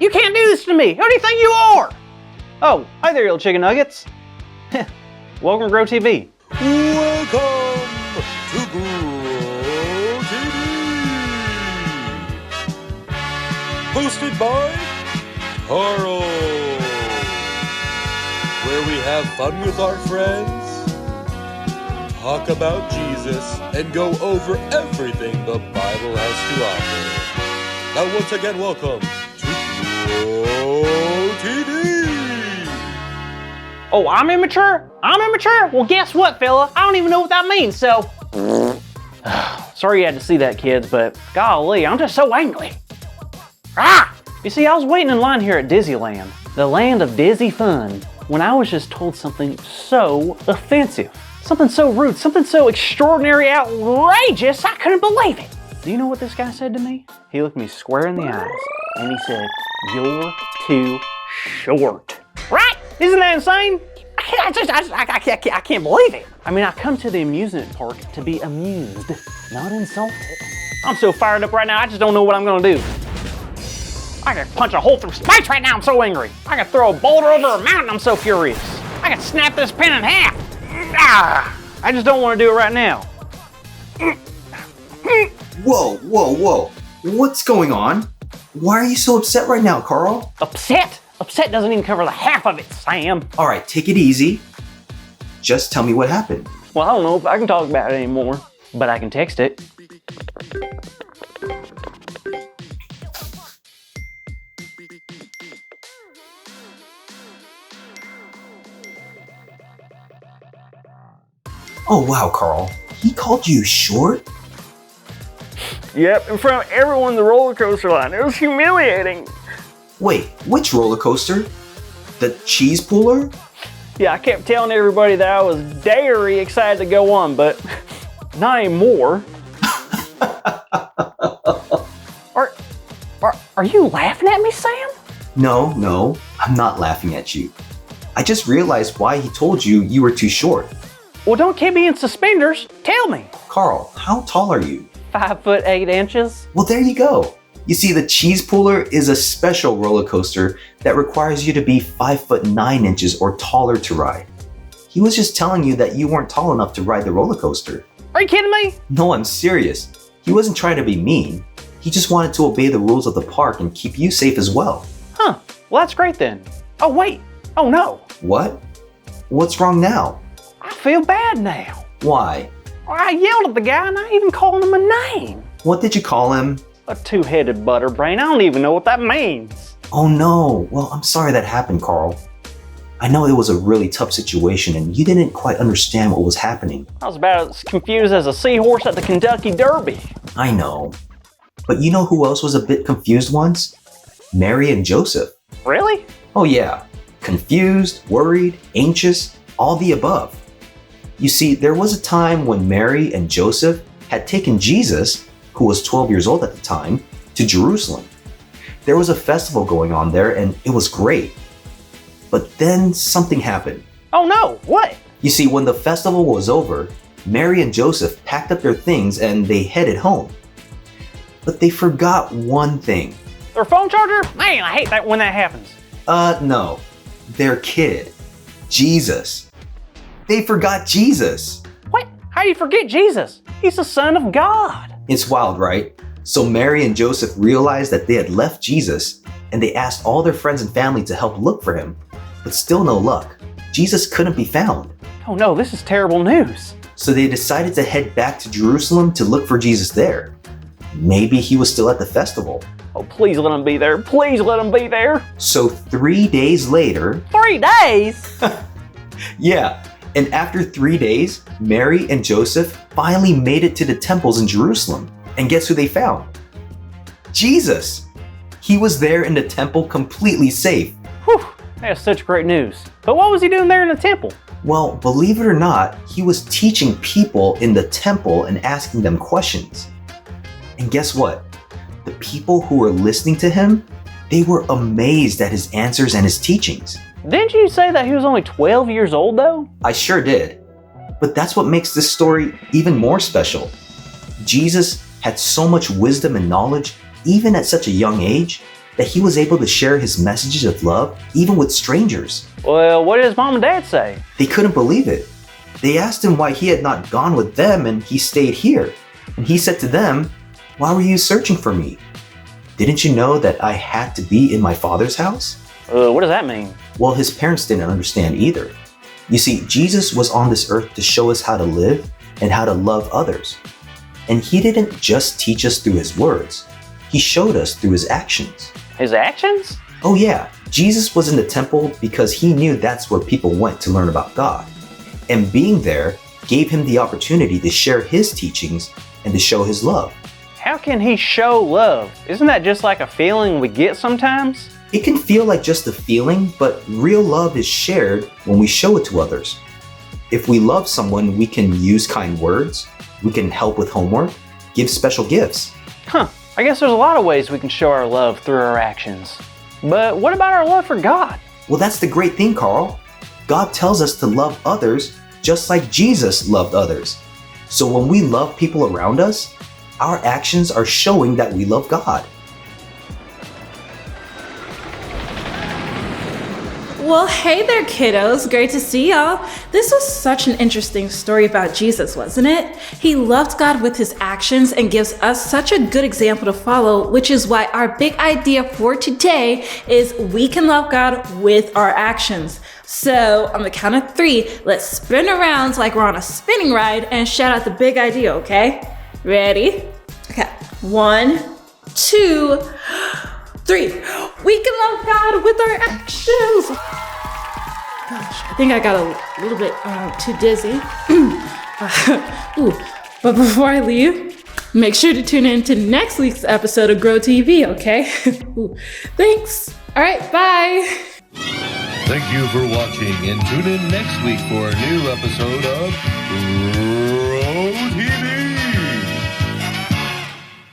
You can't do this to me! Who do you think you are? Oh, hi there, little chicken nuggets. Welcome to Grow TV. Welcome to Grow TV. Hosted by Carl. Where we have fun with our friends, talk about Jesus, and go over everything the Bible has to offer. Now once again, welcome to Grow TV. Oh, I'm immature? I'm immature? Well, guess what, fella? I don't even know what that means, so... Sorry you had to see that, kids, but golly, I'm just so angry. Ah! You see, I was waiting in line here at Disneyland, the land of Dizzy fun, when I was just told something so offensive. Something so rude, something so extraordinary, outrageous, I couldn't believe it. Do you know what this guy said to me? He looked me square in the eyes, and he said, "You're too short." Right? Isn't that insane? I can't believe it. I mean, I come to the amusement park to be amused, not insulted. I'm so fired up right now, I just don't know what I'm gonna do. I could punch a hole through space right now, I'm so angry. I could throw a boulder over a mountain, I'm so furious. I could snap this pen in half. I just don't want to do it right now. Whoa. What's going on? Why are you so upset right now, Carl? Upset? Upset doesn't even cover the half of it, Sam. All right, take it easy. Just tell me what happened. Well, I don't know if I can talk about it anymore, but I can text it. Oh, wow, Carl. He called you short? Yep, in front of everyone in the roller coaster line. It was humiliating. Wait, which roller coaster? The cheese puller? Yeah, I kept telling everybody that I was very excited to go on, but not anymore. Are you laughing at me, Sam? No, I'm not laughing at you. I just realized why he told you you were too short. Well, don't keep me in suspenders. Tell me. Carl, how tall are you? 5'8". Well, there you go. You see, the cheese puller is a special roller coaster that requires you to be 5'9" or taller to ride. He was just telling you that you weren't tall enough to ride the roller coaster. Are you kidding me? No, I'm serious. He wasn't trying to be mean. He just wanted to obey the rules of the park and keep you safe as well. Huh, well that's great then. Oh wait, oh no. What? What's wrong now? I feel bad now. Why? I yelled at the guy and I even called him a name. What did you call him? A two-headed butterbrain. I don't even know what that means. Oh no, well I'm sorry that happened, Carl. I know it was a really tough situation and you didn't quite understand what was happening. I was about as confused as a seahorse at the Kentucky Derby. I know. But you know who else was a bit confused once? Mary and Joseph. Really? Oh yeah, confused, worried, anxious, all the above. You see, there was a time when Mary and Joseph had taken Jesus, who was 12 years old at the time, to Jerusalem. There was a festival going on there and it was great. But then something happened. Oh no, what? You see, when the festival was over, Mary and Joseph packed up their things and they headed home. But they forgot one thing. Their phone charger? Man, I hate that when that happens. No. Their kid. Jesus. They forgot Jesus. What? How do you forget Jesus? He's the Son of God. It's wild, right? So Mary and Joseph realized that they had left Jesus and they asked all their friends and family to help look for him. But still no luck. Jesus couldn't be found. Oh no, this is terrible news. So they decided to head back to Jerusalem to look for Jesus there. Maybe he was still at the festival. Oh, please let him be there. Please let him be there. So 3 days later... 3 days? Yeah, and after 3 days, Mary and Joseph finally made it to the temples in Jerusalem. And guess who they found? Jesus! He was there in the temple completely safe. Whew, that's such great news. But what was he doing there in the temple? Well, believe it or not, he was teaching people in the temple and asking them questions. And guess what? The people who were listening to him, they were amazed at his answers and his teachings. Didn't you say that he was only 12 years old though? I sure did. But that's what makes this story even more special. Jesus had so much wisdom and knowledge, even at such a young age, that he was able to share his messages of love even with strangers. Well, what did his mom and dad say? They couldn't believe it. They asked him why he had not gone with them and he stayed here. And he said to them, "Why were you searching for me? Didn't you know that I had to be in my Father's house?" What does that mean? Well, his parents didn't understand either. You see, Jesus was on this earth to show us how to live and how to love others. And he didn't just teach us through his words. He showed us through his actions. His actions? Oh yeah, Jesus was in the temple because he knew that's where people went to learn about God. And being there gave him the opportunity to share his teachings and to show his love. How can he show love? Isn't that just like a feeling we get sometimes? It can feel like just a feeling, but real love is shared when we show it to others. If we love someone, we can use kind words, we can help with homework, give special gifts. I guess there's a lot of ways we can show our love through our actions. But what about our love for God? Well, that's the great thing, Carl. God tells us to love others just like Jesus loved others. So when we love people around us, our actions are showing that we love God. Well, hey there, kiddos. Great to see y'all. This was such an interesting story about Jesus, wasn't it? He loved God with his actions and gives us such a good example to follow, which is why our big idea for today is we can love God with our actions. So on the count of 3, let's spin around like we're on a spinning ride and shout out the big idea, okay? Ready? Okay. 1, 2, 3. We can love God with our actions. Gosh, I think I got a little bit too dizzy. But before I leave, make sure to tune in to next week's episode of Grow TV, okay? Thanks. All right, bye. Thank you for watching and tune in next week for a new episode of